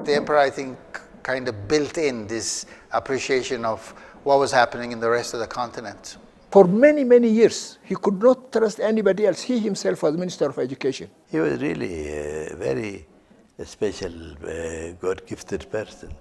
The emperor, I think, kind of built in this appreciation of what was happening in the rest of the continent. For many, many years, he could not trust anybody else. He himself was Minister of Education. He was really a very special, God-gifted person.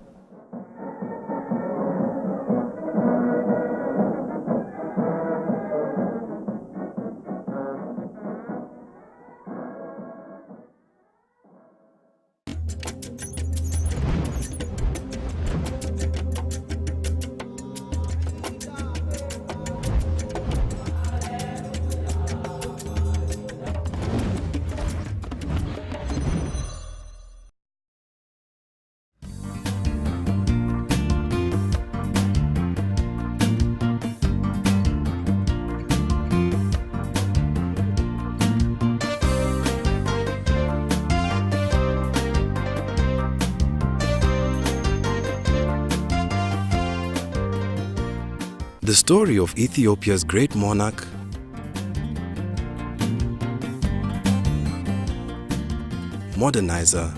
The story of Ethiopia's great monarch, modernizer,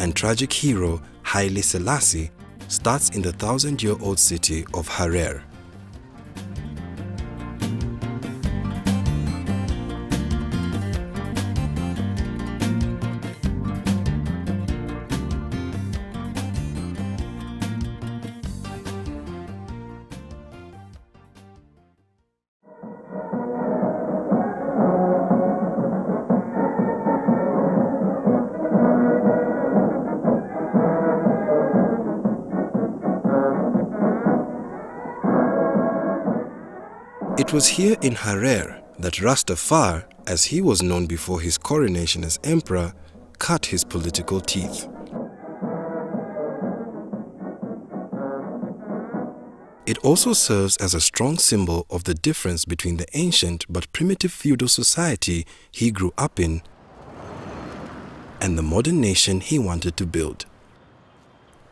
and tragic hero Haile Selassie starts in the 1,000-year-old city of Harar. It was here in Harar that Rastafari, as he was known before his coronation as emperor, cut his political teeth. It also serves as a strong symbol of the difference between the ancient but primitive feudal society he grew up in and the modern nation he wanted to build.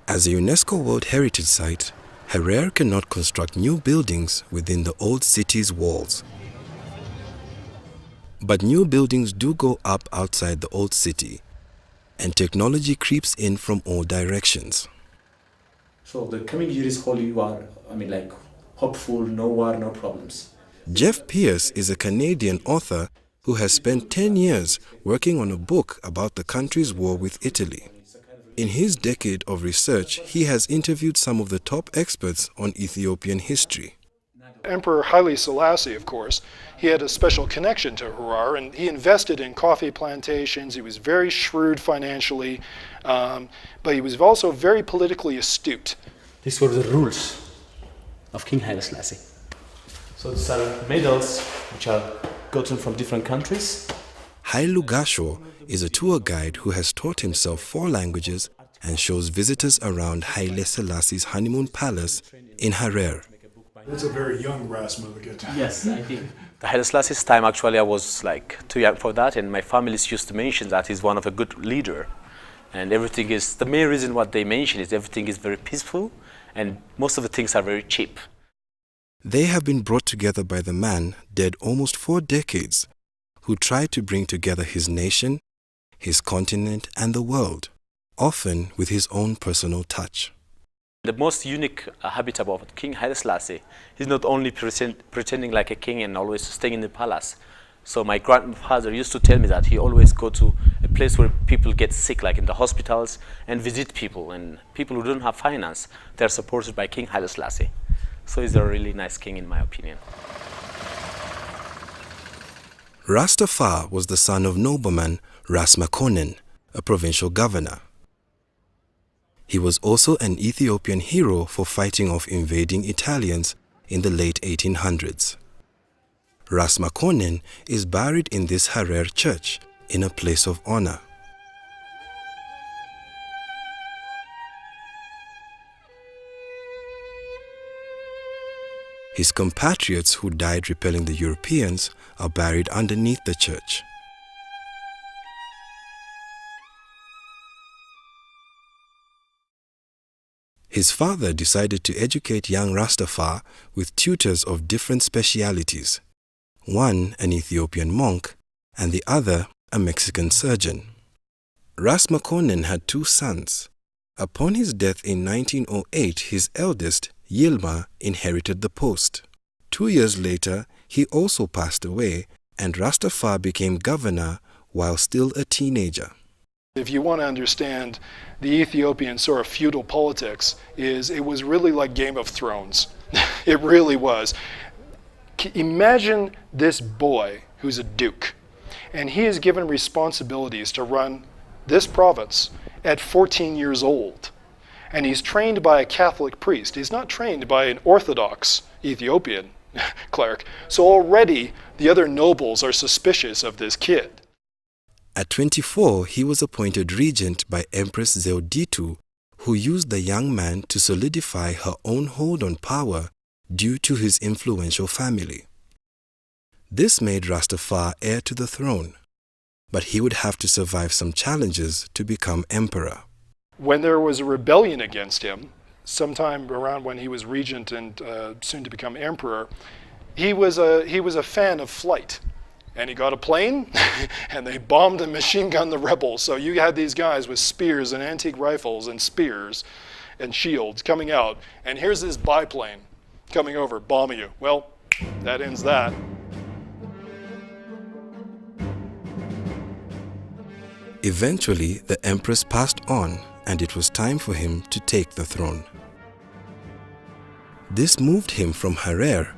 As a UNESCO World Heritage Site, Harar cannot construct new buildings within the old city's walls. But new buildings do go up outside the old city, and technology creeps in from all directions. So the coming year is holy war, hopeful, no war, no problems. Jeff Pierce is a Canadian author who has spent 10 years working on a book about the country's war with Italy. In his decade of research, he has interviewed some of the top experts on Ethiopian history. Emperor Haile Selassie, of course, he had a special connection to Harar, and he invested in coffee plantations. He was very shrewd financially, but he was also very politically astute. These were the rules of King Haile Selassie. So these are medals which are gotten from different countries. Hailu Gasho is a tour guide who has taught himself 4 languages and shows visitors around Haile Selassie's honeymoon palace in Harar. That's a very young Rasmus. Yes, I think. The Haile Selassie's time, actually, I was too young for that, and my family used to mention that he's one of a good leader. And everything is, the main reason what they mention is everything is very peaceful, and most of the things are very cheap. They have been brought together by the man, dead almost 4 decades, who tried to bring together his nation, his continent, and the world, often with his own personal touch. The most unique habit about King Haile Selassie, he's not only pretending like a king and always staying in the palace. So my grandfather used to tell me that he always go to a place where people get sick, like in the hospitals, and visit people. And people who don't have finance, they're supported by King Haile Selassie. So he's a really nice king, in my opinion. Rastafari was the son of nobleman Ras Makonnen, a provincial governor. He was also an Ethiopian hero for fighting off invading Italians in the late 1800s. Ras Makonnen is buried in this Harar church in a place of honor. His compatriots who died repelling the Europeans are buried underneath the church. His father decided to educate young Rastafari with tutors of different specialities, one an Ethiopian monk and the other a Mexican surgeon. Ras Makonnen had two sons. Upon his death in 1908, his eldest, Yilma, inherited the post. 2 years later, he also passed away, and Rastafari became governor while still a teenager. If you want to understand the Ethiopian sort of feudal politics, it was really like Game of Thrones. It really was. Imagine this boy who's a duke, and he is given responsibilities to run this province at 14 years old. And he's trained by a Catholic priest. He's not trained by an Orthodox Ethiopian cleric. So already the other nobles are suspicious of this kid. At 24, he was appointed regent by Empress Zewditu, who used the young man to solidify her own hold on power due to his influential family. This made Rastafari heir to the throne, but he would have to survive some challenges to become emperor. When there was a rebellion against him, sometime around when he was regent and soon to become emperor, he was a fan of flight. And he got a plane, and they bombed and machine gunned the rebels. So you had these guys with spears and antique rifles and spears and shields coming out, and here's this biplane coming over, bombing you. Well, that ends that. Eventually, the empress passed on, and it was time for him to take the throne. This moved him from Harar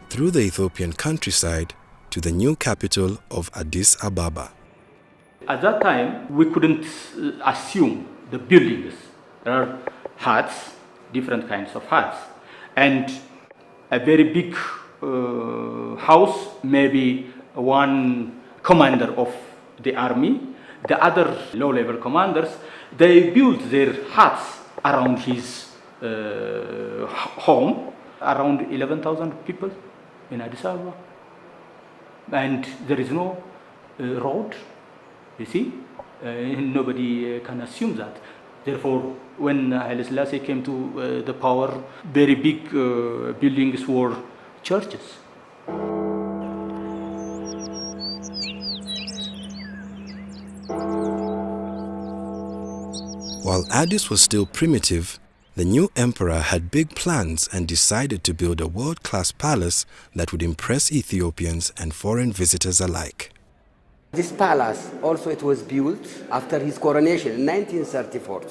through the Ethiopian countryside to the new capital of Addis Ababa. At that time, we couldn't assume the buildings. There are huts, different kinds of huts, and a very big house, maybe one commander of the army. The other low-level commanders, they built their huts around his home, around 11,000 people in Addis Ababa. And there is no road, you see. Nobody can assume that. Therefore, when Haile Selassie came to the power, very big buildings were churches. While Addis was still primitive, the new emperor had big plans and decided to build a world-class palace that would impress Ethiopians and foreign visitors alike. This palace also it was built after his coronation in 1934.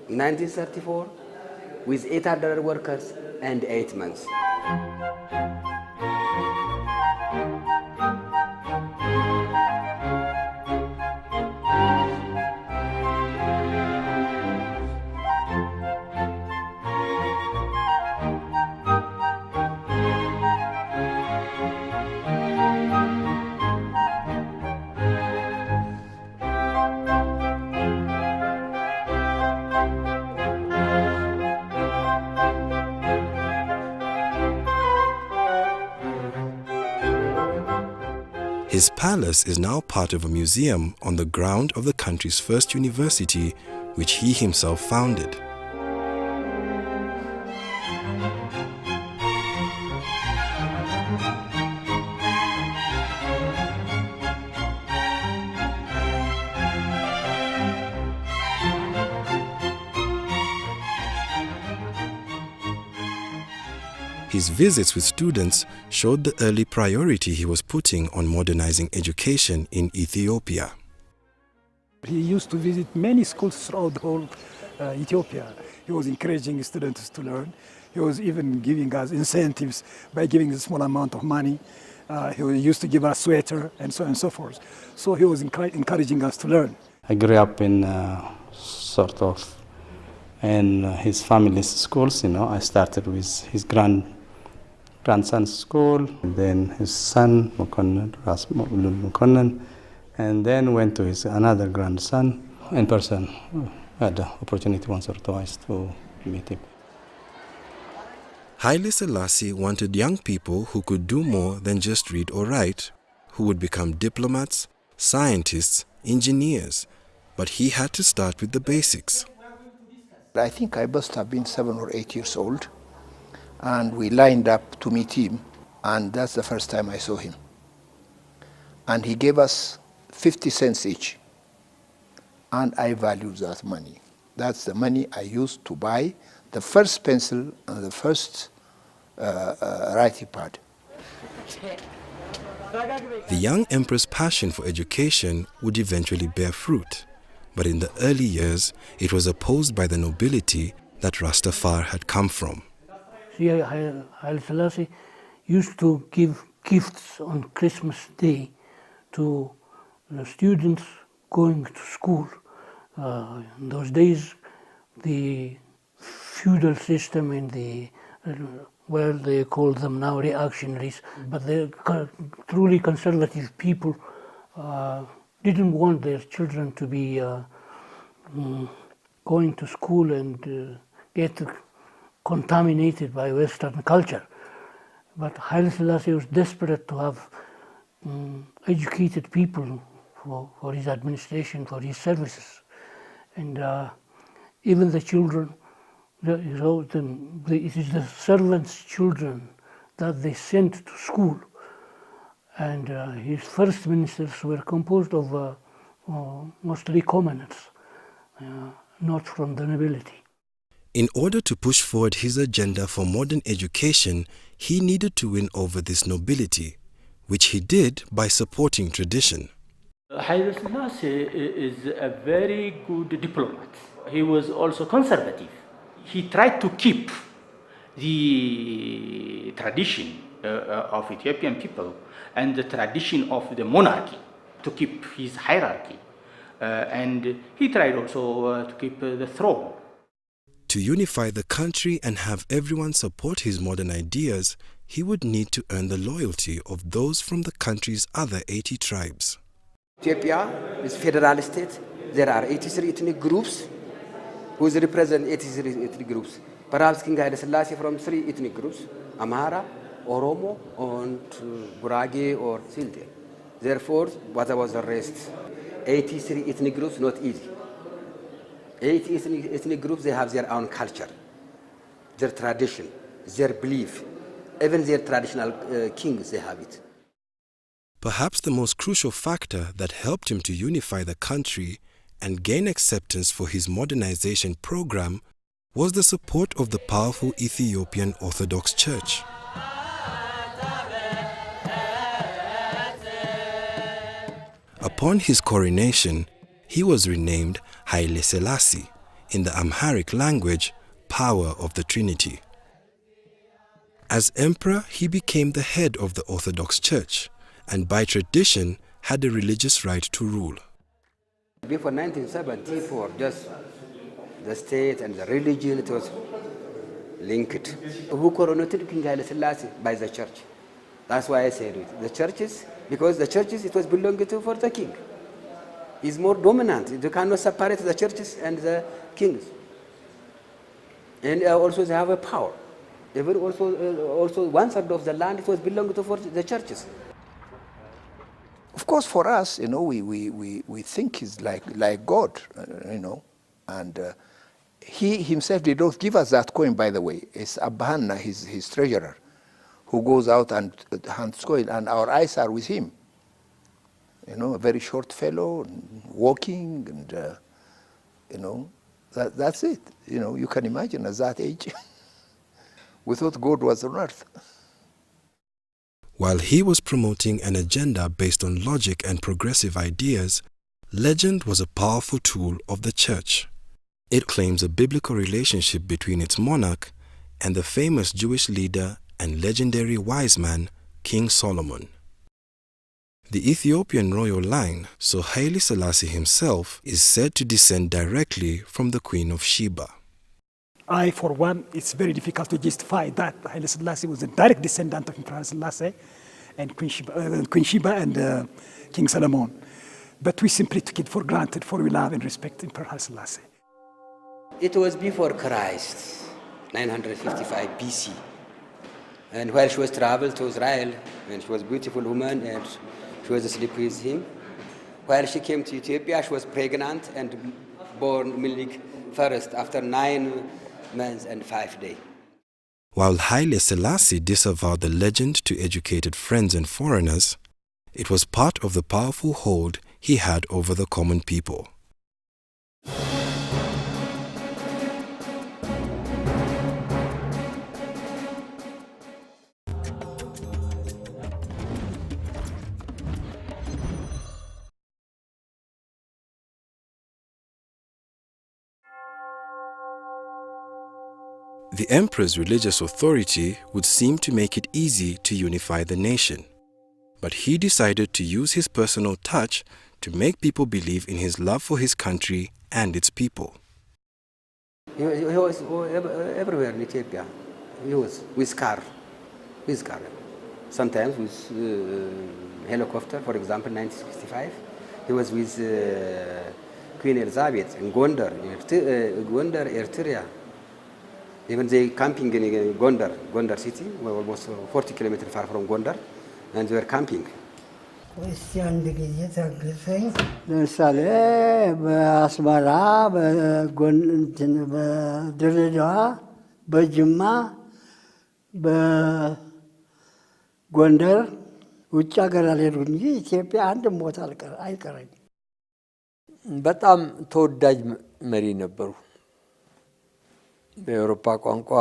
In 1934, with 800 workers and 8 months. His palace is now part of a museum on the ground of the country's first university, which he himself founded. His visits with students showed the early priority he was putting on modernizing education in Ethiopia. He used to visit many schools throughout the whole Ethiopia. He was encouraging students to learn. He was even giving us incentives by giving a small amount of money. He used to give us sweater and so on and so forth. So he was encouraging us to learn. I grew up in in his family's schools. I started with his grandson's school, and then his son, Ras Makonnen, and then went to his another grandson in person. I had the opportunity once or twice to meet him. Haile Selassie wanted young people who could do more than just read or write, who would become diplomats, scientists, engineers, but he had to start with the basics. I think I must have been 7 or 8 years old, and we lined up to meet him, and that's the first time I saw him. And he gave us 50 cents each. and I value that money. That's the money I used to buy the first pencil and the first writing pad. The young emperor's passion for education would eventually bear fruit, but in the early years it was opposed by the nobility that Rastafari had come from. Haile Selassie used to give gifts on Christmas Day to the students going to school. In those days, the feudal system in the well, they call them now reactionaries, but the truly conservative people didn't want their children to be going to school and get contaminated by Western culture. But Haile Selassie was desperate to have educated people for his administration, for his services. And even the children, it is the servants' children that they sent to school. And his first ministers were composed of mostly commoners, not from the nobility. In order to push forward his agenda for modern education, he needed to win over this nobility, which he did by supporting tradition. Haile Selassie is a very good diplomat. He was also conservative. He tried to keep the tradition of Ethiopian people and the tradition of the monarchy, to keep his hierarchy. And he tried also to keep the throne. To unify the country and have everyone support his modern ideas, he would need to earn the loyalty of those from the country's other 80 tribes. Ethiopia is a federal state. There are 83 ethnic groups who represent 83 ethnic groups. Perhaps King Haile Selassie from 3 ethnic groups, Amhara, Oromo, and Gurage or Silde. Therefore, what was the rest? 83 ethnic groups, not easy. 80 ethnic groups, they have their own culture, their tradition, their belief, even their traditional kings, they have it. Perhaps the most crucial factor that helped him to unify the country and gain acceptance for his modernization program was the support of the powerful Ethiopian Orthodox Church. Upon his coronation, he was renamed Haile Selassie, in the Amharic language, Power of the Trinity. As emperor, he became the head of the Orthodox Church, and by tradition had the religious right to rule. Before 1974, just the state and the religion, it was linked. Who coronated King Haile Selassie? By the church. That's why I said it. The churches, because the churches, it was belonging to for the king. He's more dominant. You cannot separate the churches and the kings. And also they have a power. Even also 1/3 of the land, it was belonging to for the churches. Of course, for us, we think he's like God, and he himself did not give us that coin, by the way. It's Abhanna, his treasurer, who goes out and hands coin, and our eyes are with him. A very short fellow, walking, and that's it. You can imagine at that age, we thought God was on earth. While he was promoting an agenda based on logic and progressive ideas, legend was a powerful tool of the church. It claims a biblical relationship between its monarch and the famous Jewish leader and legendary wise man, King Solomon. The Ethiopian royal line, so Haile Selassie himself, is said to descend directly from the Queen of Sheba. I, for one, it's very difficult to justify that Haile Selassie was a direct descendant of Emperor Haile Selassie and Queen Sheba and King Solomon. But we simply took it for granted, for we love and respect Emperor Haile Selassie. It was before Christ, 955 BC. And while she was traveled to Israel, and she was a beautiful woman, and she was asleep with him. While she came to Ethiopia, she was pregnant and born Milik first after 9 months and 5 days. While Haile Selassie disavowed the legend to educated friends and foreigners, it was part of the powerful hold he had over the common people. The emperor's religious authority would seem to make it easy to unify the nation. But he decided to use his personal touch to make people believe in his love for his country and its people. He was everywhere in Ethiopia. He was with car. Sometimes with helicopter, for example, 1965. He was with Queen Elizabeth in Gondar, Eritrea. Even they camping in Gondar city, we're almost 40 kilometers far from Gondar, and they were camping. ለምሳሌ በአስመራ፣ በድሬዳዋ፣ በጅማ፣ በጎንደር ውጭ ሀገር አልሄድኩም እንጂ ኢትዮጵያ አንድም ቦታ አይቀረኝ። በጣም ተወዳጅ መሪ ነበሩ። በአውሮፓ ቋንቋ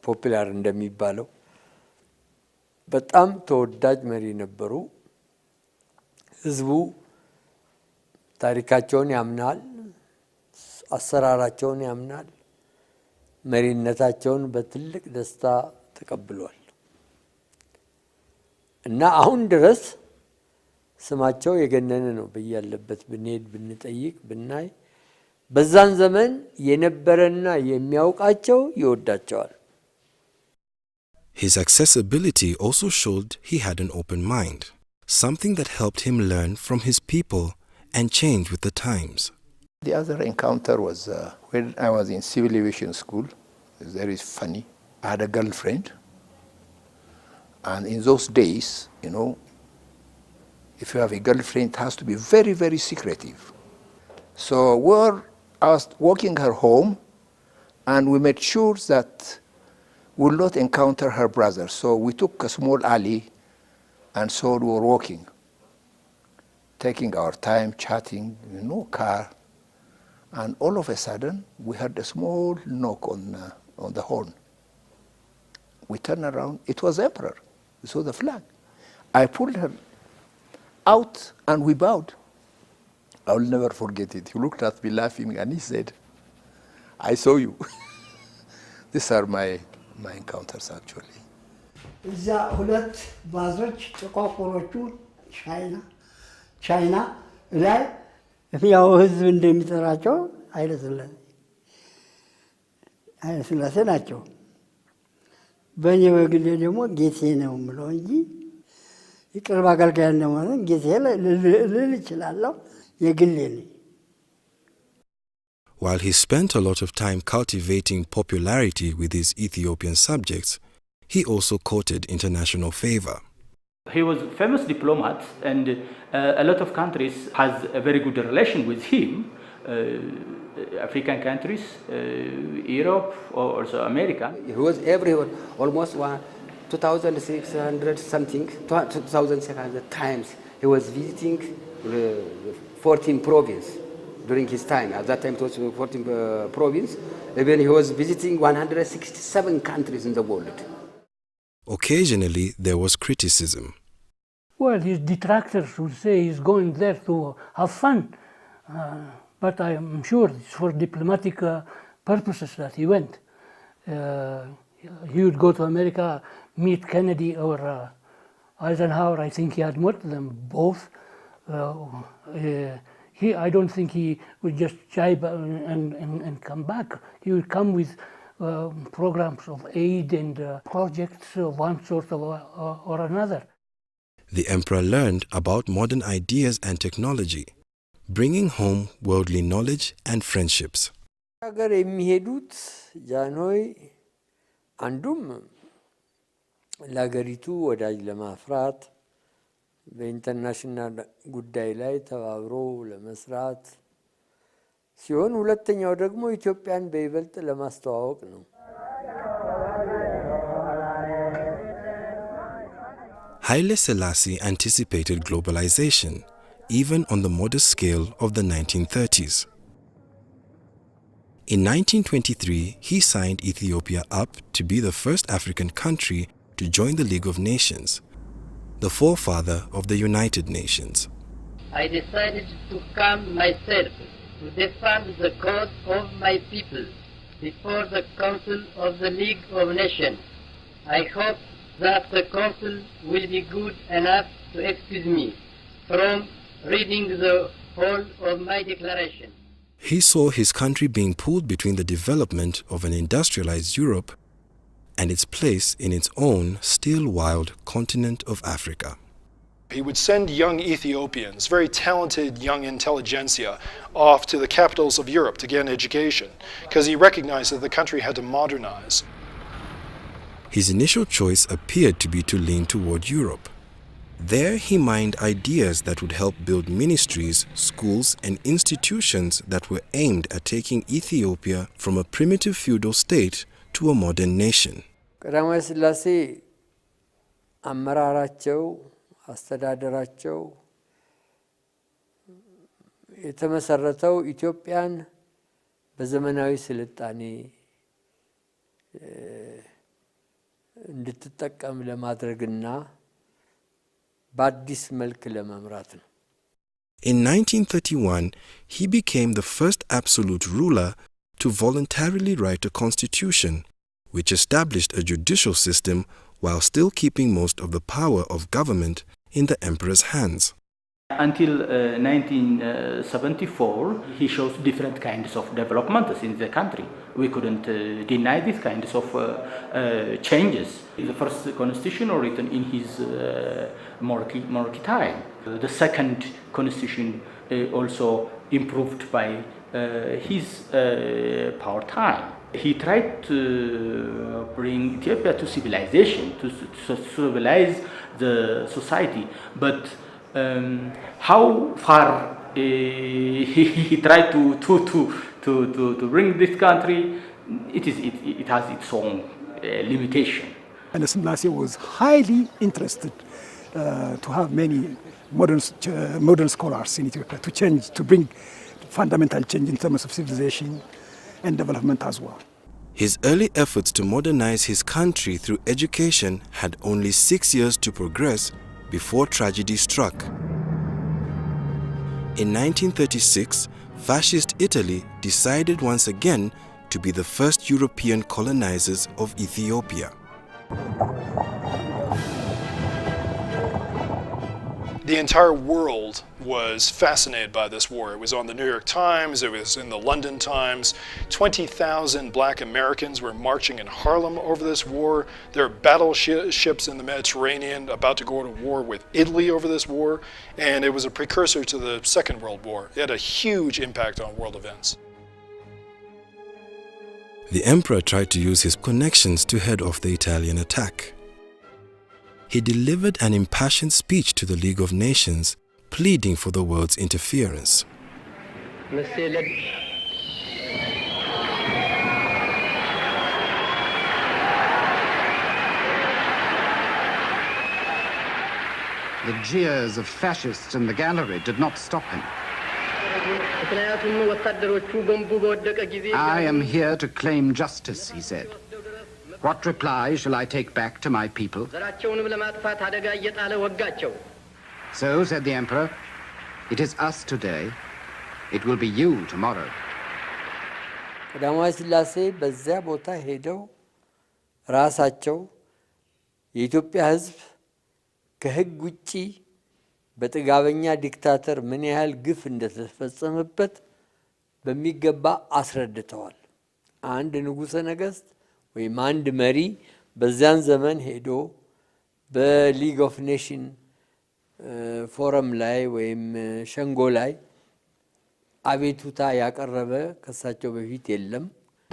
ፖፑላር እንደሚባለው በጣም ተወዳጅ መሪ ነበሩ። ህዝቡ ታሪካቸውን ያምናል፣ አሰራራቸውን ያምናል፣ መሪነታቸውን በትልቅ ደስታ ተቀብሏል እና አሁን ድረስ ስማቸው የገነነ ነው። በያለበት ብንሄድ ብንጠይቅ ብናይ በዛን ዘመን የነበረና የሚያውቃቸው ይወዳቸዋል። His accessibility also showed he had an open mind, something that helped him learn from his people and change with the times. The other encounter was when I was in civil aviation school. It's very funny. I had a girlfriend, and in those days, if you have a girlfriend, it has to be very, very secretive. So I was walking her home, and we made sure that we will not encounter her brother. So we took a small alley, and so we were walking, taking our time, chatting, car. And all of a sudden, we heard a small knock on the horn. We turned around. It was the emperor. We saw the flag. I pulled her out, and we bowed. I will never forget it. He looked at me laughing, and he said, "I saw you." These are my encounters, actually. እዛ ሁለት ባዞች ጥቋቁሮቹ ቻይና ላይ ያው ህዝብ እንደሚጠራቸው ኃይለ ሥላሴ ናቸው። በእኔ በግሌ ደግሞ ጌቴ ነው የምለው እንጂ የቅርብ አገልጋይ እንደሆነ ጌቴ ልል እችላለሁ። የግሌ ነኝ። While he spent a lot of time cultivating popularity with his Ethiopian subjects, he also courted international favor. He was a famous diplomat, and a lot of countries has a very good relation with him. African countries, Europe, or also America. He was everywhere, almost 2,600 something, 2,600 times. He was visiting 14 provinces during his time. At that time, it was 14 provinces. Even he was visiting 167 countries in the world. Occasionally, there was criticism. Well, his detractors would say he's going there to have fun. But I am sure it's for diplomatic purposes that he went. He would go to America, meet Kennedy or Eisenhower. I think he had met them both. I don't think he would just jibe and come back. He would come with programs of aid and projects of one sort or another. The emperor learned about modern ideas and technology, bringing home worldly knowledge and friendships. ሀገር የሚሄዱት ጃንሆይ አንዱም ለሀገሪቱ ወዳጅ ለማፍራት በኢንተርናሽናል ጉዳይ ላይ ተባብሮ ለመስራት ሲሆን ሁለተኛው ደግሞ ኢትዮጵያን በይበልጥ ለማስተዋወቅ ነው። Haile Selassie anticipated globalization, even on the modest scale of the 1930s. In 1923, he signed Ethiopia up to be the first African country to join the League of Nations, the forefather of the United Nations. I decided to come myself to defend the cause of my people before the Council of the League of Nations. I hope that the Council will be good enough to excuse me from reading the whole of my declaration. He saw his country being pulled between the development of an industrialized Europe and its place in its own still wild continent of Africa. He would send young Ethiopians, very talented young intelligentsia, off to the capitals of Europe to get an education, because he recognized that the country had to modernize. His initial choice appeared to be to lean toward Europe. There he mined ideas that would help build ministries, schools, and institutions that were aimed at taking Ethiopia from a primitive feudal state to a modern nation. ቀዳማዊ ሥላሴ አመራራቸው አስተዳደራቸው የተመሰረተው ኢትዮጵያን በዘመናዊ ስልጣኔ እንድትጠቀም ለማድረግና በአዲስ መልክ ለመምራት ነው። In 1931, he became the first absolute ruler to voluntarily write a constitution, which established a judicial system while still keeping most of the power of government in the emperor's hands. Until 1974, he shows different kinds of developments in the country. We couldn't deny these kinds of changes. The first constitution written in his monarchy time. The second constitution also improved by his power time. He tried to bring Ethiopia to civilization, to civilize the society, but how far he tried to bring this country, it has its own limitation. And Selassie was highly interested to have many modern scholars in Ethiopia to bring fundamental change in terms of civilization and development as well. His early efforts to modernize his country through education had only 6 years to progress before tragedy struck. In 1936, fascist Italy decided once again to be the first European colonizers of Ethiopia. The entire world was fascinated by this war. It was on the New York Times, it was in the London Times. 20,000 black Americans were marching in Harlem over this war. There are battleships in the Mediterranean about to go to war with Italy over this war, and it was a precursor to the Second World War. It had a huge impact on world events. The emperor tried to use his connections to head off the Italian attack. He delivered an impassioned speech to the League of Nations, pleading for the world's interference. The jeers of fascists in the gallery did not stop him. I am here to claim justice, he said. What reply shall I take back to my people? So, said the emperor, it is us today, it will be you tomorrow. ቀዳማዊ ሥላሴ በዚያ ቦታ ሄደው ራሳቸው የኢትዮጵያ ሕዝብ ከሕግ ውጪ በጥጋበኛ ዲክታተር ምን ያህል ግፍ እንደተፈጸመበት በሚገባ አስረድተዋል። አንድ ንጉሠ ነገሥት ወይም አንድ መሪ በዚያን ዘመን ሄዶ በሊግ ኦፍ ኔሽን ፎረም ላይ ወይም ሸንጎ ላይ አቤቱታ ያቀረበ ከሳቸው በፊት የለም።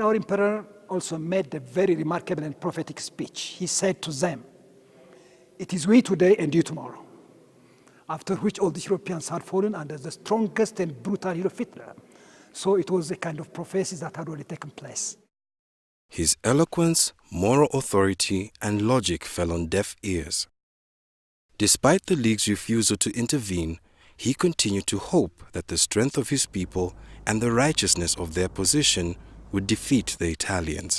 Our emperor also made a very remarkable and prophetic speech. He said to them, "It is we today and you tomorrow." After which all the Europeans had fallen under the strongest and brutal heel of Hitler. So it was a kind of prophecy that had already taken place. His eloquence, moral authority, and logic fell on deaf ears. Despite the League's refusal to intervene, he continued to hope that the strength of his people and the righteousness of their position would defeat the Italians.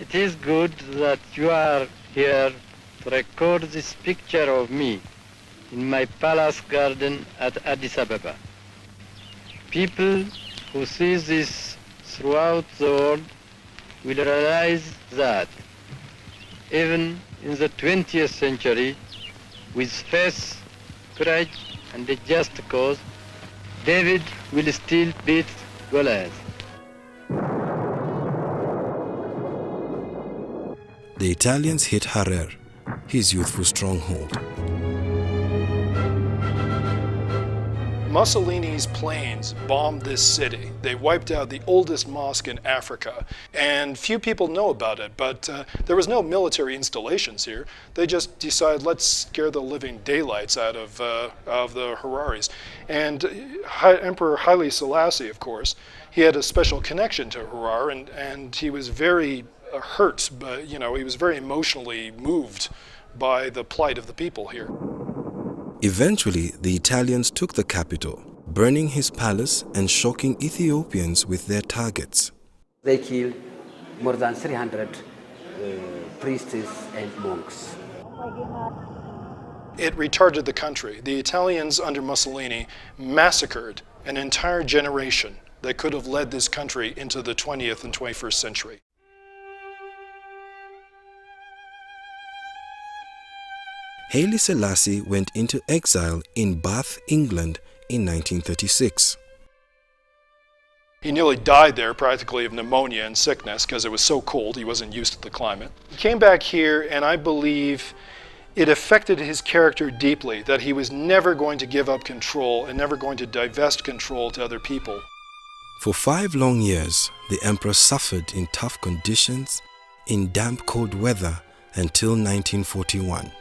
It is good that you are here to record this picture of me in my palace garden at Addis Ababa. People who see this throughout the world will realize that even in the 20th century, with faith, courage, and a just cause, David will still beat Goliath. The Italians hit Harar, his youthful stronghold. Mussolini's planes bombed this city. They wiped out the oldest mosque in Africa, and few people know about it, but there was no military installations here. They just decided, let's scare the living daylights out of the Hararis. And Emperor Haile Selassie, of course, he had a special connection to Harar, and he was very hurt, but he was very emotionally moved by the plight of the people here. Eventually, the Italians took the capital, burning his palace and shocking Ethiopians with their targets. They killed more than 300 priests and monks. It retarded the country. The Italians under Mussolini massacred an entire generation that could have led this country into the 20th and 21st century. Haile Selassie went into exile in Bath, England in 1936. He nearly died there practically of pneumonia and sickness because it was so cold, he wasn't used to the climate. He came back here, and I believe it affected his character deeply, that he was never going to give up control and never going to divest control to other people. For 5 long years, the emperor suffered in tough conditions, in damp cold weather until 1941.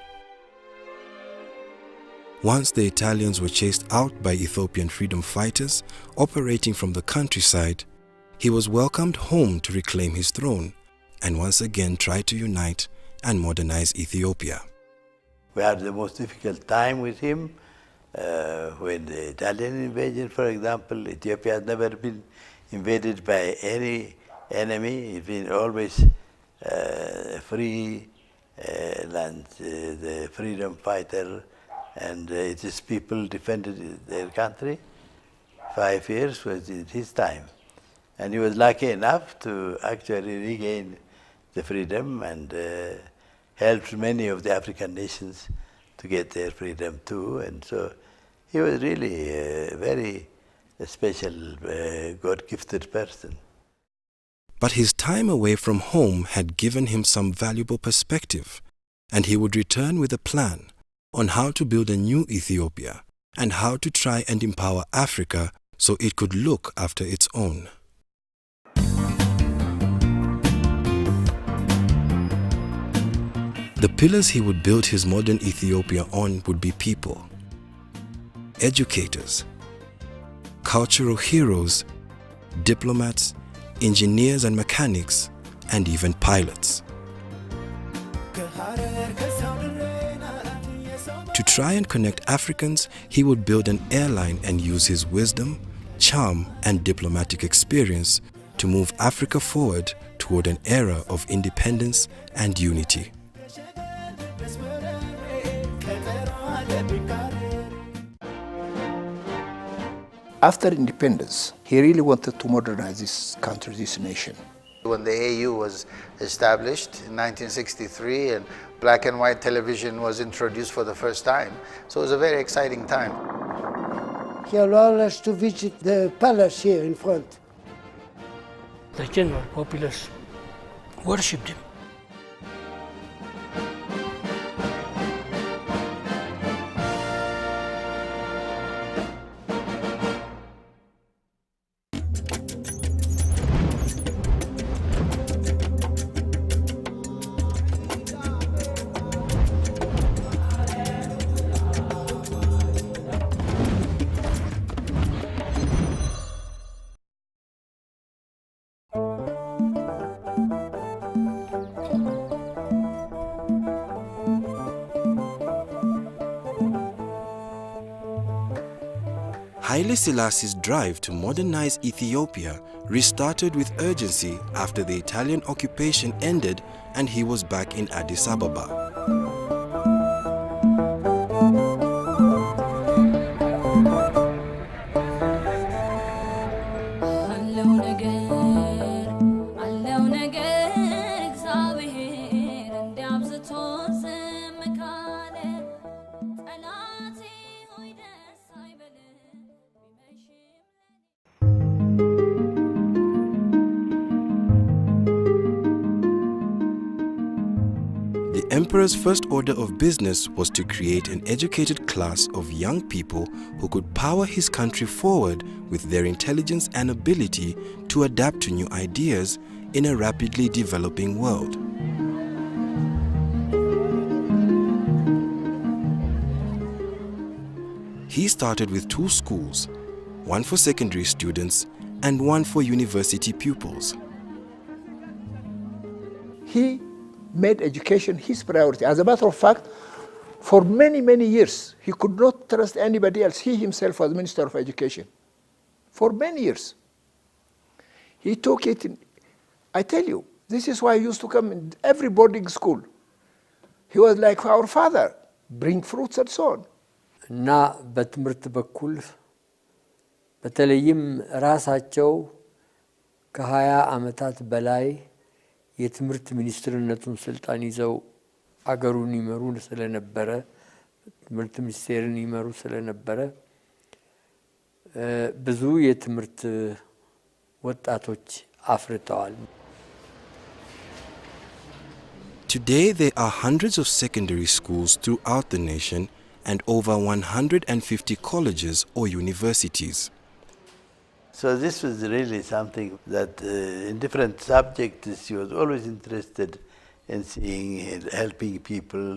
Once the Italians were chased out by Ethiopian freedom fighters operating from the countryside, he was welcomed home to reclaim his throne and once again try to unite and modernize Ethiopia. We had the most difficult time with him when the Italian invasion, for example. Ethiopia has never been invaded by any enemy. It's been always a free land, the freedom fighter, and its people defended their country. 5 years was in his time. And he was lucky enough to actually regain the freedom and helped many of the African nations to get their freedom too. And so he was really a very special, God-gifted person. But his time away from home had given him some valuable perspective, and he would return with a plan on how to build a new Ethiopia and how to try and empower Africa so it could look after its own. The pillars he would build his modern Ethiopia on would be people, educators, cultural heroes, diplomats, engineers and mechanics, and even pilots. To try and connect Africans, he would build an airline and use his wisdom, charm, and diplomatic experience to move Africa forward toward an era of independence and unity. After independence, he really wanted to modernize this country, this nation. When the AU was established in 1963 and black and white television was introduced for the first time, so it was a very exciting time. He allowed us to visit the palace here in front. The general populace worshipped him. Haile Selassie's drive to modernize Ethiopia restarted with urgency after the Italian occupation ended and he was back in Addis Ababa. Alone again. emperor's first order of business was to create an educated class of young people who could power his country forward with their intelligence and ability to adapt to new ideas in a rapidly developing world. He started with 2 schools, one for secondary students and one for university pupils. He made education his priority. As a matter of fact, for many, many years, he could not trust anybody else. He himself was Minister of Education. For many years. He took it, I tell you, this is why he used to come in every boarding school. He was like our father, bring fruits and so on. እና በትምህርት በኩል በተለይም ራሳቸው ከ20 ዓመታት በላይ የትምህርት ሚኒስትርነቱን ስልጣን ይዘው አገሩን ይመሩ ስለነበረ ትምህርት ሚኒስቴርን ይመሩ ስለነበረ ብዙ የትምህርት ወጣቶች አፍርተዋል። Today there are hundreds of secondary schools throughout the nation and over 150 colleges or universities. So this was really something that in different subjects he was always interested in seeing, helping people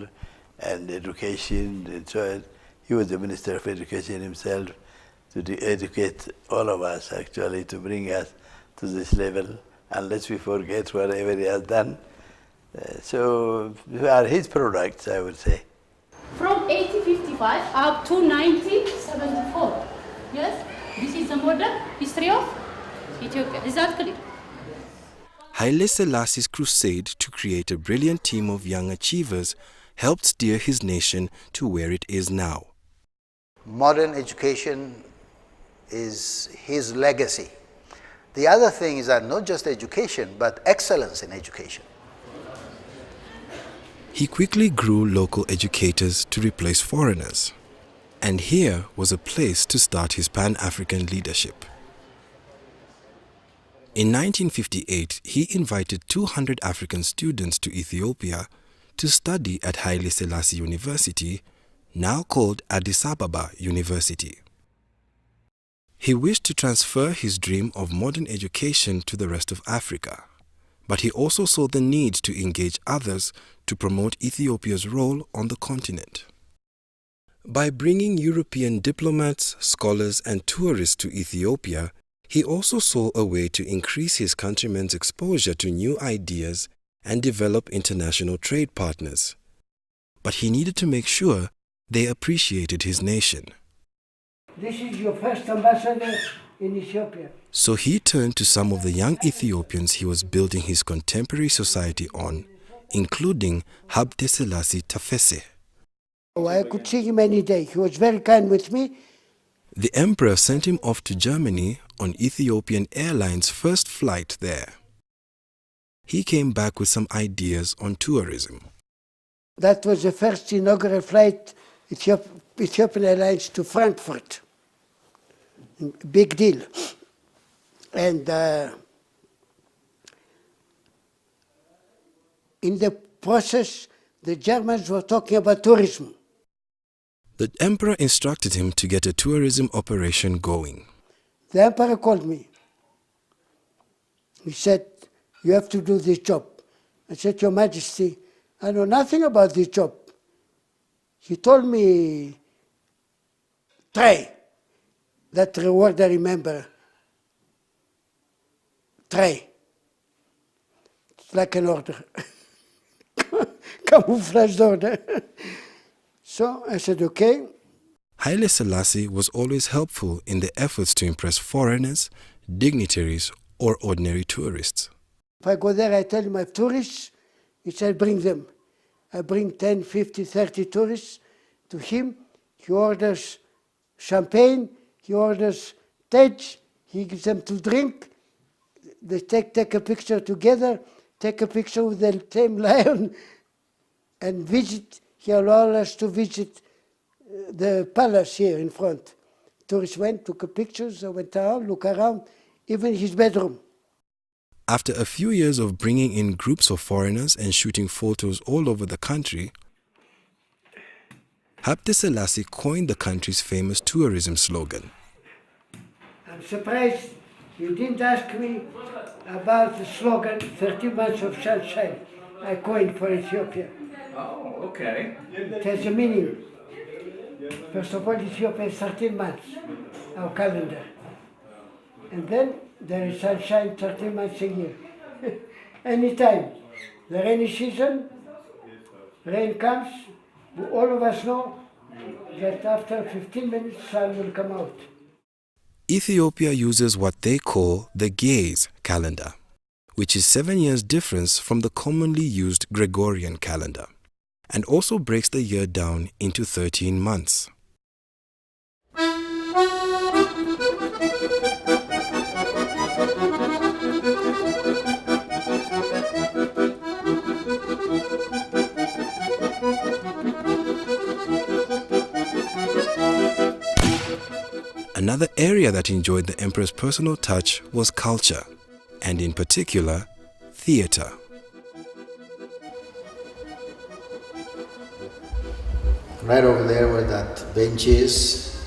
and education and so on. He was the Minister of Education himself to educate all of us actually, to bring us to this level, unless we forget whatever he has done. So they are his products, I would say. From 1855 up to 1974, yes? This is the modern history of Ethiopia. Is that clear? Haile Selassie's crusade to create a brilliant team of young achievers helped steer his nation to where it is now. Modern education is his legacy. The other thing is that not just education, but excellence in education. He quickly grew local educators to replace foreigners. And here was a place to start his Pan-African leadership. In 1958, he invited 200 African students to Ethiopia to study at Haile Selassie University, now called Addis Ababa University. He wished to transfer his dream of modern education to the rest of Africa, but he also saw the need to engage others to promote Ethiopia's role on the continent. By bringing European diplomats, scholars and tourists to Ethiopia, he also saw a way to increase his countrymen's exposure to new ideas and develop international trade partners. But he needed to make sure they appreciated his nation. This is your first ambassador in Ethiopia. So he turned to some of the young Ethiopians he was building his contemporary society on, including Habte Selassie Tafese. Oh, I could see him any day. He was very kind with me. The emperor sent him off to Germany on Ethiopian Airlines' first flight there. He came back with some ideas on tourism. That was the first inaugural flight, Ethiopian Airlines to Frankfurt. Big deal. And in the process, the Germans were talking about tourism. The emperor instructed him to get a tourism operation going. The emperor called me. He said, you have to do this job. I said, Your Majesty, I know nothing about this job. He told me, try. That reward I remember. Try. It's like an order. Camouflaged order. So I said, okay. Haile Selassie was always helpful in the efforts to impress foreigners, dignitaries, or ordinary tourists. If I go there, I tell him I have tourists, he said, bring them. I bring 10, 50, 30 tourists to him. He orders champagne, he orders tej, he gives them to drink. They take a picture together, take a picture with the same lion, and visit. He allowed us to visit the palace here in front. Tourists went, took pictures, went around, look around, even his bedroom. After a few years of bringing in groups of foreigners and shooting photos all over the country, Haile Selassie coined the country's famous tourism slogan. I'm surprised you didn't ask me about the slogan 30 months of sunshine I coined for Ethiopia. Oh, okay. It has a meaning. First of all, Ethiopia is 13 months, our calendar. And then there is sunshine 13 months a year. Anytime. The rainy season, rain comes, all of us know that after 15 minutes sun will come out. Ethiopia uses what they call the Gaze calendar, which is 7 years difference from the commonly used Gregorian calendar, and also breaks the year down into 13 months. Another area that enjoyed the emperor's personal touch was culture, and in particular, theater. Right over there where that bench is,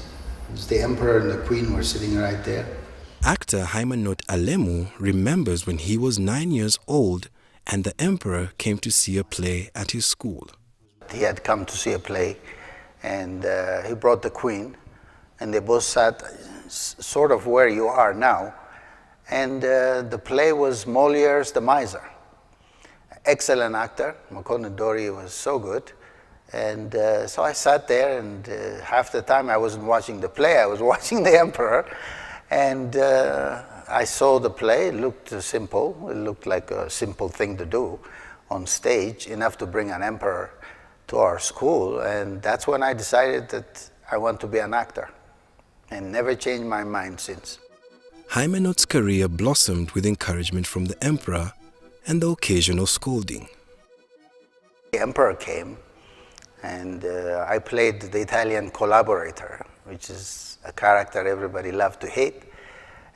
the emperor and the queen were sitting right there. Actor Haimanot Alemu remembers when he was 9 years old and the emperor came to see a play at his school. He had come to see a play, and he brought the queen, and they both sat sort of where you are now. And the play was Molière's The Miser. Excellent actor. Makone Dori was so good. And so I sat there, and half the time I wasn't watching the play, I was watching the emperor. And I saw the play. It looked simple. It looked like a simple thing to do on stage, enough to bring an emperor to our school. And that's when I decided that I want to be an actor, and never changed my mind since. Haimanot's career blossomed with encouragement from the emperor and the occasional scolding. The emperor came, and I played the Italian collaborator, which is a character everybody loved to hate.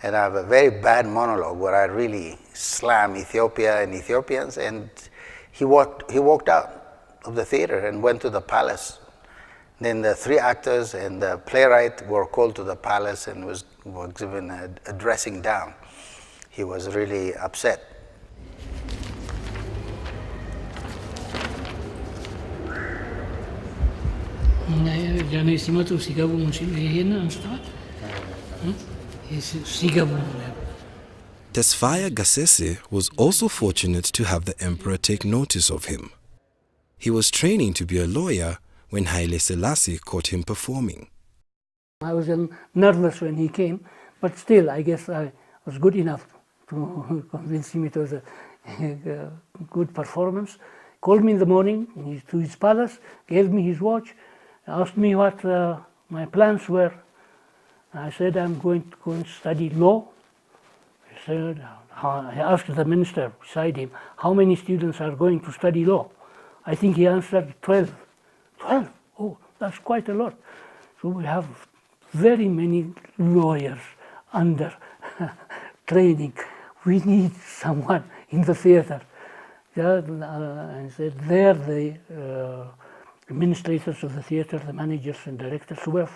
And I have a very bad monologue where I really slam Ethiopia and Ethiopians, and he walked out of the theater and went to the palace. Then the 3 actors and the playwright were called to the palace and were given a dressing down. He was really upset. Tesfaye Gassese was also fortunate to have the emperor take notice of him. He was training to be a lawyer when Haile Selassie caught him performing. I was nervous when he came, but still I guess I was good enough to convince him it was a good performance. Called me in the morning to his palace, gave me his watch, asked me what my plans were. I said I'm going to go and study law. He said, I asked the minister beside him, how many students are going to study law? I think he answered 12. 12? Oh, that's quite a lot. So we have very many lawyers under training. We need someone in the theater. I said, they're the administrators of the theater, the managers and directors were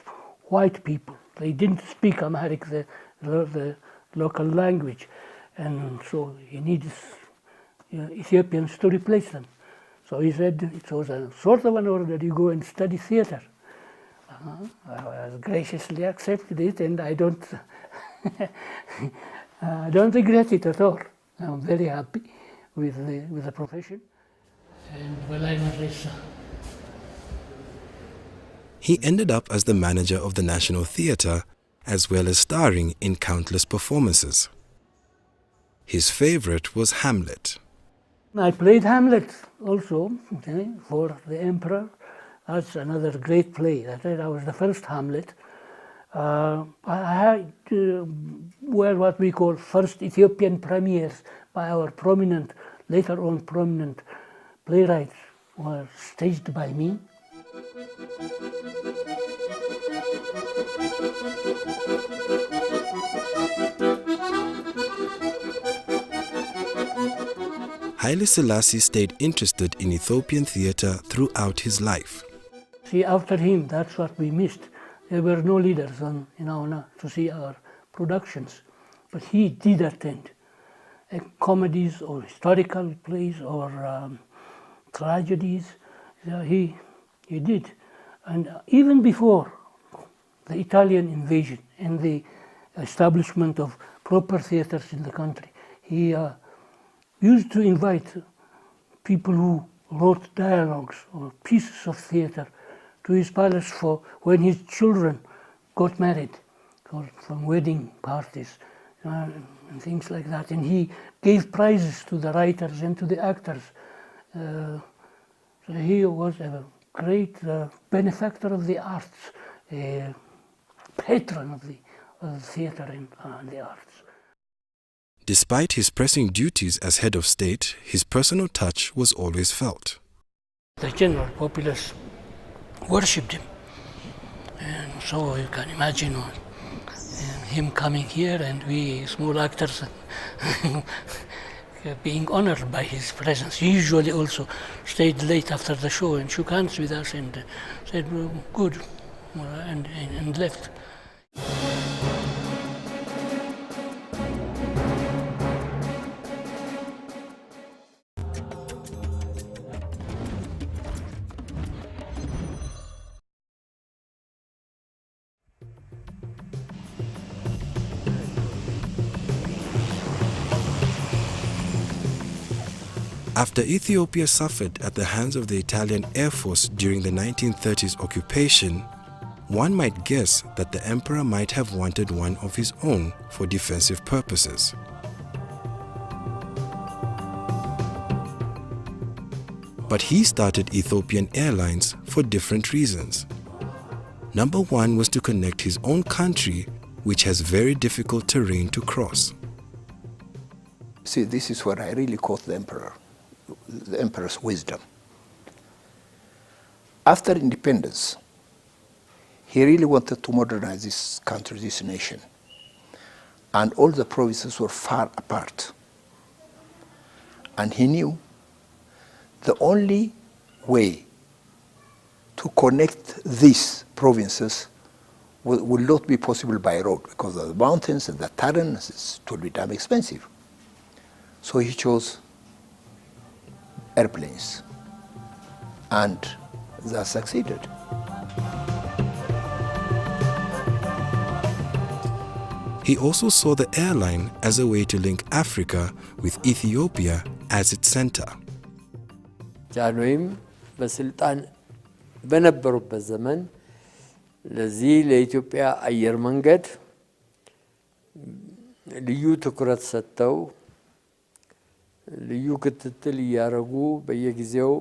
white people. They didn't speak Amharic, the local language. And so he needs Ethiopians to replace them. So he said, it was a sort of an order, you go and study theater. I graciously accepted it, and I don't, I don't regret it at all. I'm very happy with the profession. And well, I'm a He ended up as the manager of the National Theatre, as well as starring in countless performances. His favorite was Hamlet. I played Hamlet also for the Emperor. That's another great play. That was the first Hamlet. I had were what we call first Ethiopian premieres by our prominent, later on prominent playwrights, were staged by me. Haile Selassie stayed interested in Ethiopian theatre throughout his life. See, after him, that's what we missed. There were no leaders on, to see our productions. But he did attend comedies or historical plays or tragedies. He did. And even before the Italian invasion and the establishment of proper theaters in the country, he used to invite people who wrote dialogues or pieces of theater to his palace for when his children got married, or from wedding parties and things like that. And he gave prizes to the writers and to the actors. So he was a great benefactor of the arts, a patron of the theater and the arts. Despite his pressing duties as head of state, his personal touch was always felt. The general populace worshipped him. And so you can imagine him coming here and we small actors being honored by his presence. He usually also stayed late after the show and shook hands with us and said, well, good, and left. After Ethiopia suffered at the hands of the Italian Air Force during the 1930s occupation, one might guess that the emperor might have wanted one of his own for defensive purposes. But he started Ethiopian Airlines for different reasons. Number one was to connect his own country, which has very difficult terrain to cross. See, this is where I really caught the emperor's wisdom. After independence, he really wanted to modernize this country, this nation. And all the provinces were far apart. And he knew the only way to connect these provinces will not be possible by road because of the mountains and the terrain, it would be damn expensive. So he chose airplanes, and that succeeded. He also saw the airline as a way to link Africa with Ethiopia as its center. ጃንሆይም በስልጣን በነበሩበት ዘመን ለዚህ ለኢትዮጵያ አየር መንገድ ልዩ ትኩረት ሰጥተው ልዩ ክትትል እያደረጉ በየጊዜው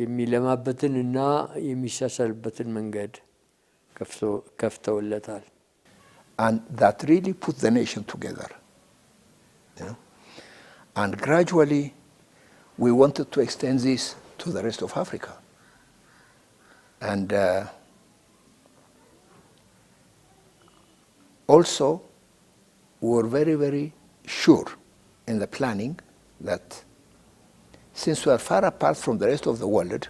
የሚለማበትንና የሚሻሻልበትን መንገድ ከፍተውለታል። And that really put the nation together. And gradually we wanted to extend this to the rest of Africa. And also we were very, very sure in the planning that since we are far apart from the rest of the world,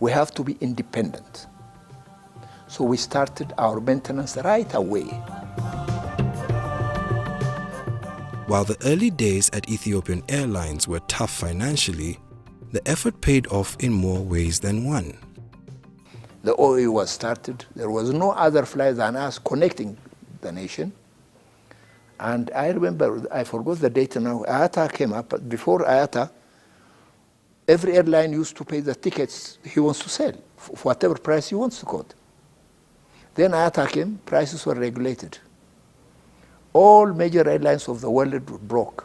we have to be independent. So we started our maintenance right away. While the early days at Ethiopian Airlines were tough financially, the effort paid off in more ways than one. The OA was started. There was no other flight than us connecting the nation. And I remember, I forgot the date now, IATA came up, but before IATA, every airline used to pay the tickets he wants to sell, for whatever price he wants to quote. Then IATA came, prices were regulated. All major airlines of the world were broke.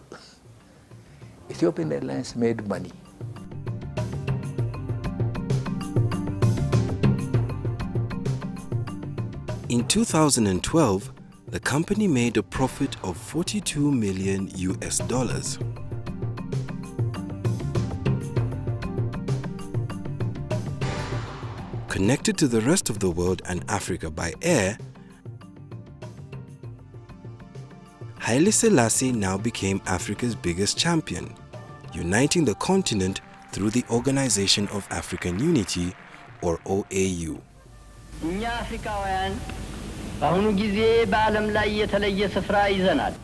Ethiopian Airlines made money. In 2012, the company made a profit of $42 million. Connected to the rest of the world and Africa by air, Haile Selassie now became Africa's biggest champion, uniting the continent through the Organization of African Unity, or OAU. እኛ አፍሪካውያን በአሁኑ ጊዜ በዓለም ላይ የተለየ ስፍራ ይዘናል።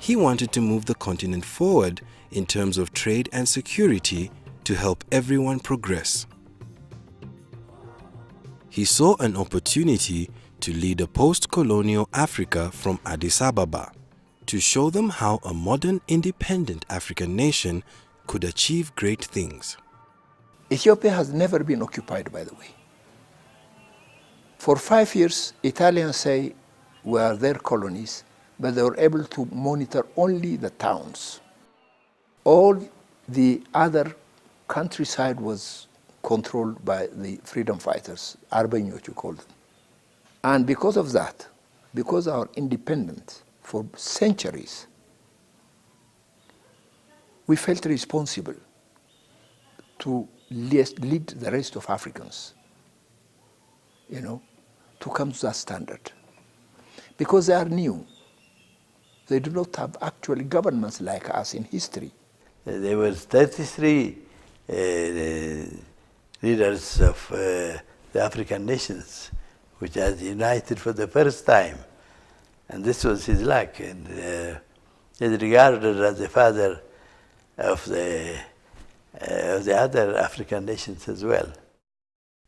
He wanted to move the continent forward in terms of trade and security to help everyone progress. He saw an opportunity to lead a post-colonial Africa from Addis Ababa, to show them how a modern, independent African nation could achieve great things. Ethiopia has never been occupied, by the way. For 5 years, Italians say we are their colonies, but they were able to monitor only the towns. All the other countryside was controlled by the freedom fighters, Arbenyot you call them. And because of that, because our independence for centuries, we felt responsible to lead the rest of Africans, to come to that standard. Because they are new. They do not have actual governments like us in history. There were 33 leaders of the African nations, which are united for the first time. And this was his luck. And he's regarded as the father of the other African nations as well.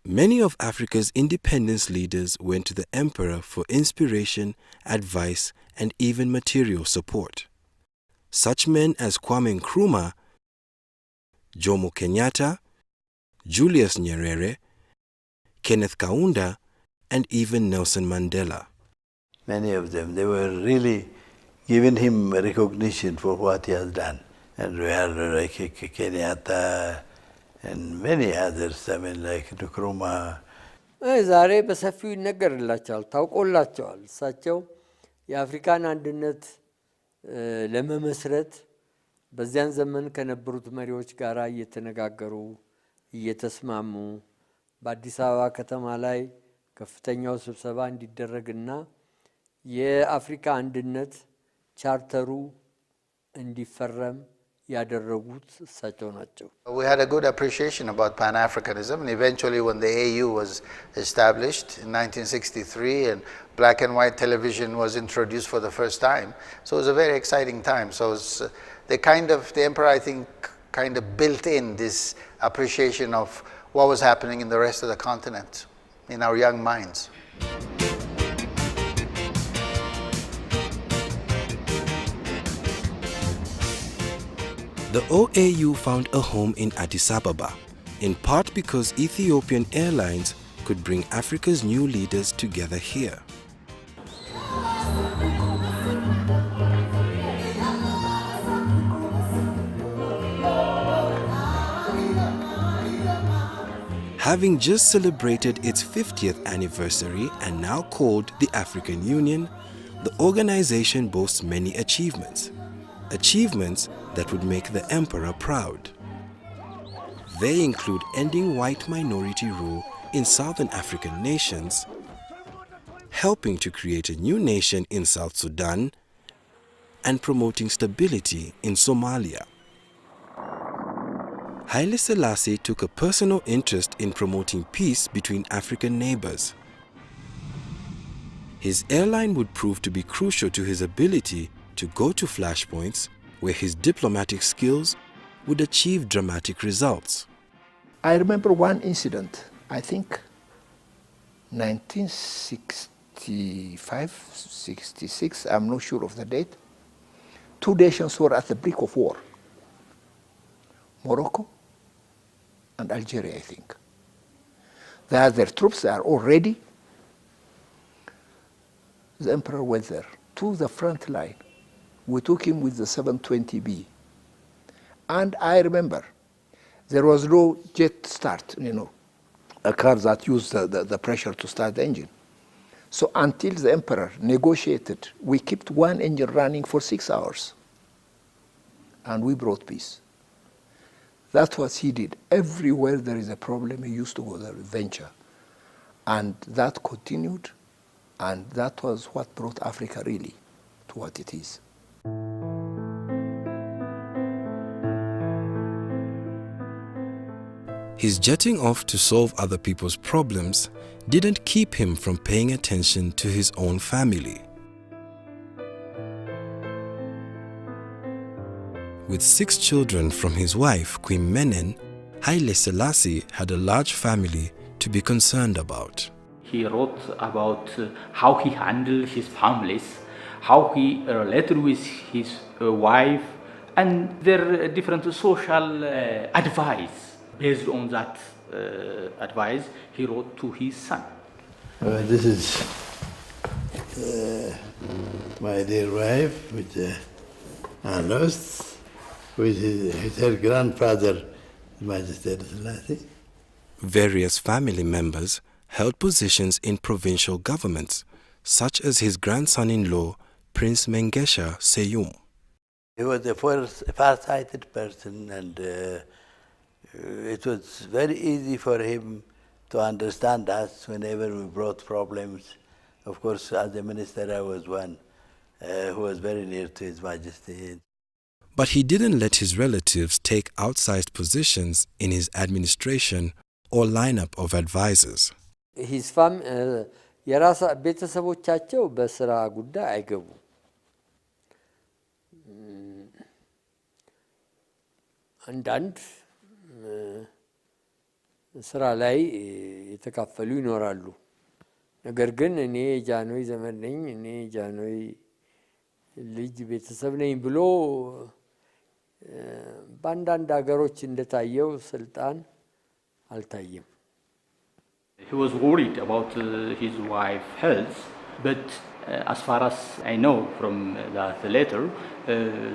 Many of Africa's independence leaders went to the emperor for inspiration, advice, and even material support. Such men as Kwame Nkrumah, Jomo Kenyatta, Julius Nyerere, Kenneth Kaunda, and even Nelson Mandela. Many of them, they were really giving him recognition for what he has done. And we had like Kenyatta and many others, I mean like Nkrumah. ዛሬ በሰፊው ይነገርላቸዋል፣ ታውቆላቸዋል። እሳቸው የአፍሪካን አንድነት ለመመስረት በዚያን ዘመን ከነበሩት መሪዎች ጋር እየተነጋገሩ እየተስማሙ በአዲስ አበባ ከተማ ላይ ከፍተኛው ስብሰባ እንዲደረግና የአፍሪካ አንድነት ቻርተሩ እንዲፈረም ያደረጉት እሳቸው ናቸው። We had a good appreciation about Pan-Africanism, and eventually when the AU was established in 1963 and black and white television was introduced for the first time, so it was a very exciting time. So it was, the emperor, I think, kind of built in this appreciation of what was happening in the rest of the continent in our young minds. The OAU found a home in Addis Ababa, in part because Ethiopian Airlines could bring Africa's new leaders together here. Having just celebrated its 50th anniversary and now called the African Union, the organization boasts many achievements. Achievements that would make the emperor proud. They include ending white minority rule in southern African nations, helping to create a new nation in South Sudan, and promoting stability in Somalia. Haile Selassie took a personal interest in promoting peace between African neighbors. His airline would prove to be crucial to his ability to go to flashpoints where his diplomatic skills would achieve dramatic results. I remember one incident, I think 1965, 66, I'm not sure of the date. Two nations were at the brink of war. Morocco and Algeria, I think. They had their troops, they are all ready. The emperor went there to the front line. We took him with the 720B. And I remember there was no jet start, a car that used the pressure to start the engine. So until the emperor negotiated, we kept one engine running for 6 hours. And we brought peace. That's what he did. Everywhere there is a problem, he used to go there with venture. And that continued, and that was what brought Africa really to what it is. His jetting off to solve other people's problems didn't keep him from paying attention to his own family. With 6 children from his wife, Queen Menen, Haile Selassie had a large family to be concerned about. He wrote about how he handled his families, how he related with his wife, and their different social advice. Based on that advice, he wrote to his son. This is my dear wife, which I lost, with her grandfather, Majesty Selassie. Various family members held positions in provincial governments, such as his grandson-in-law, Prince Mengesha Seyum. He was a far-sighted person, and it was very easy for him to understand us whenever we brought problems. Of course, as a minister, I was one who was very near to His Majesty. But he didn't let his relatives take outsized positions in his administration or lineup of advisors. His ቤተሰቦቻቸው በስራ ጉዳይ አይገቡም። አንዳንድ ስራ ላይ የተካፈሉ ይኖራሉ። ነገር ግን እኔ ጃኖይ ዘመድ ነኝ፣ እኔ ጃኖይ ልጅ ቤተሰብ ነኝ ብሎ በአንዳንድ ሀገሮች እንደታየው ስልጣን አልታየም። He was worried about his wife's health, but as far as I know from that letter,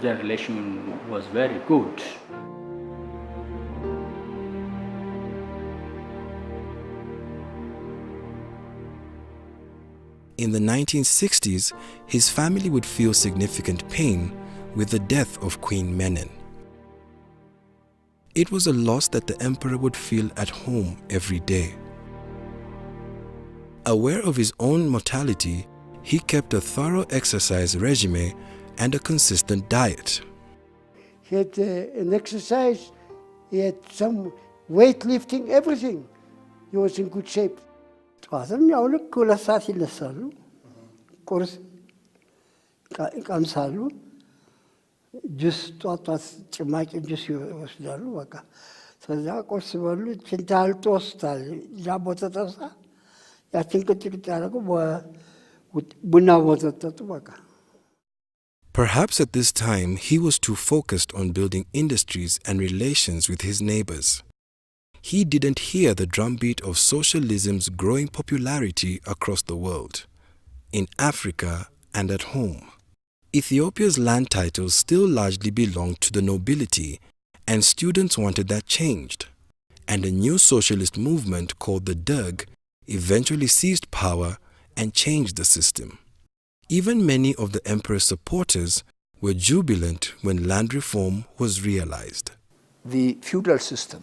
their relation was very good. In the 1960s, his family would feel significant pain with the death of Queen Menen. It was a loss that the emperor would feel at home every day. Aware of his own mortality, he kept a thorough exercise regime and a consistent diet. He had an exercise, he had some weightlifting, everything. He was in good shape. ጠዋትም ያው ልክ 2 ሰዓት ይነሳሉ፣ ቁርስ ይቀምሳሉ፣ ጁስ ጧት ጭማቂ ጁስ ይወስዳሉ። በቃ ከዛ ቁርስ በሉ፣ ችንታል ጦስታል፣ ዳቦ ተጠብሳ ያችን ቅጥቅጥ ያደረጉ ቡና ወተት በቃ። Perhaps at this time he was too focused on building industries and relations with his neighbors. He didn't hear the drumbeat of socialism's growing popularity across the world, in Africa and at home. Ethiopia's land titles still largely belonged to the nobility, and students wanted that changed. And a new socialist movement called the Derg eventually seized power and changed the system. Even many of the emperor's supporters were jubilant when land reform was realized. The feudal system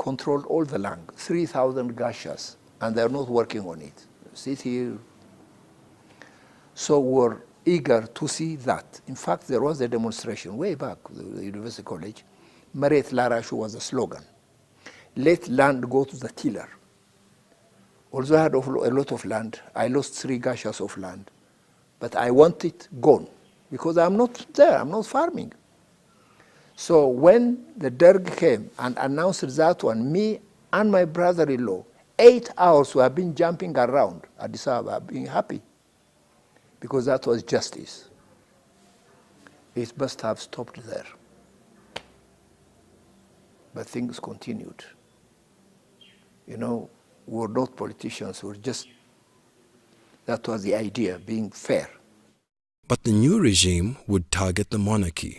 controlled all the land, 3,000 gashas, and they're not working on it. Sit here. So we're eager to see that. In fact, there was a demonstration way back, the University College. Meret Larashu was a slogan. Let land go to the tiller. Although I had a lot of land, I lost 3 gashas of land. But I want it gone, because I'm not there, I'm not farming. So when the Derg came and announced that one, me and my brother-in-law, 8 hours we have been jumping around Addis Ababa, being happy, because that was justice. It must have stopped there. But things continued. You know, we're not politicians, we're just, that was the idea, being fair. But the new regime would target the monarchy.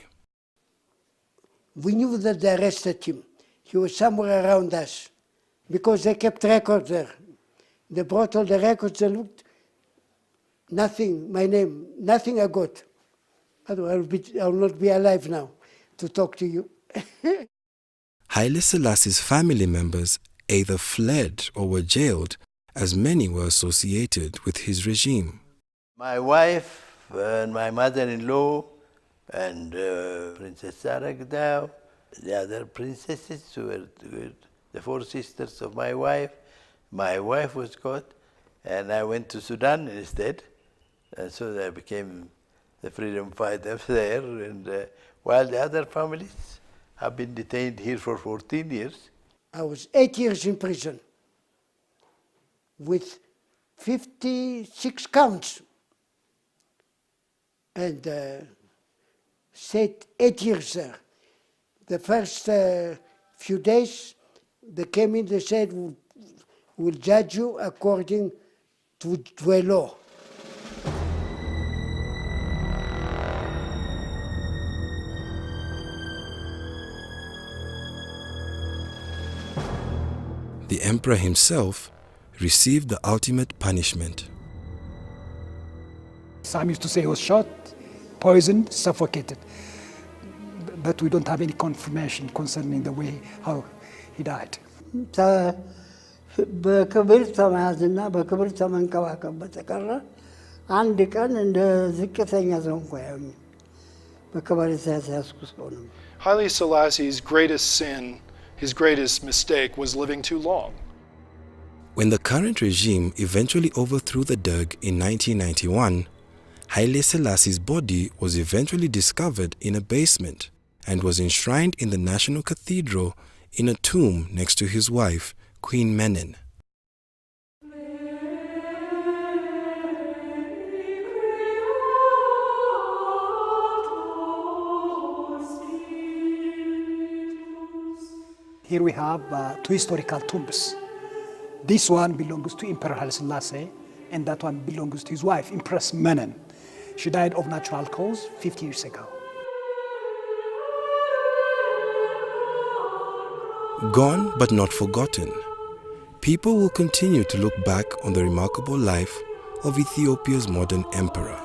We knew that they arrested him. He was somewhere around us, because they kept records there. They brought all the records, they looked, nothing, my name, nothing I got. I will not be alive now to talk to you. Haile Selassie's family members either fled or were jailed, as many were associated with his regime. My wife and my mother-in-law and Princess Sarah Gdao, the other princesses who were the 4 sisters of my wife. My wife was caught, and I went to Sudan instead. And so I became the freedom fighter there. And while the other families have been detained here for 14 years. I was 8 years in prison with 56 counts. And stayed 8 years there. The first few days, they came in, they said, we'll judge you according to a law. The emperor himself received the ultimate punishment. Some used to say he was shot, poisoned, suffocated. But we don't have any confirmation concerning the way how he died. በክብር ተመያዝና በክብር ተመንከባከብ በተቀረ አንድ ቀን እንደ ዝቅተኛ ሰው እንኳ ያዩኝ በክብር የተያዝኩ ሰው ነው። Haile Selassie's greatest sin, his greatest mistake, was living too long. When the current regime eventually overthrew the Derg in 1991, Haile Selassie's body was eventually discovered in a basement and was enshrined in the National Cathedral in a tomb next to his wife, Queen Menen. Here we have 2 historical tombs. This one belongs to Emperor Haile Selassie, and that one belongs to his wife, Empress Menen. She died of natural cause 50 years ago. Gone but not forgotten, people will continue to look back on the remarkable life of Ethiopia's modern emperor.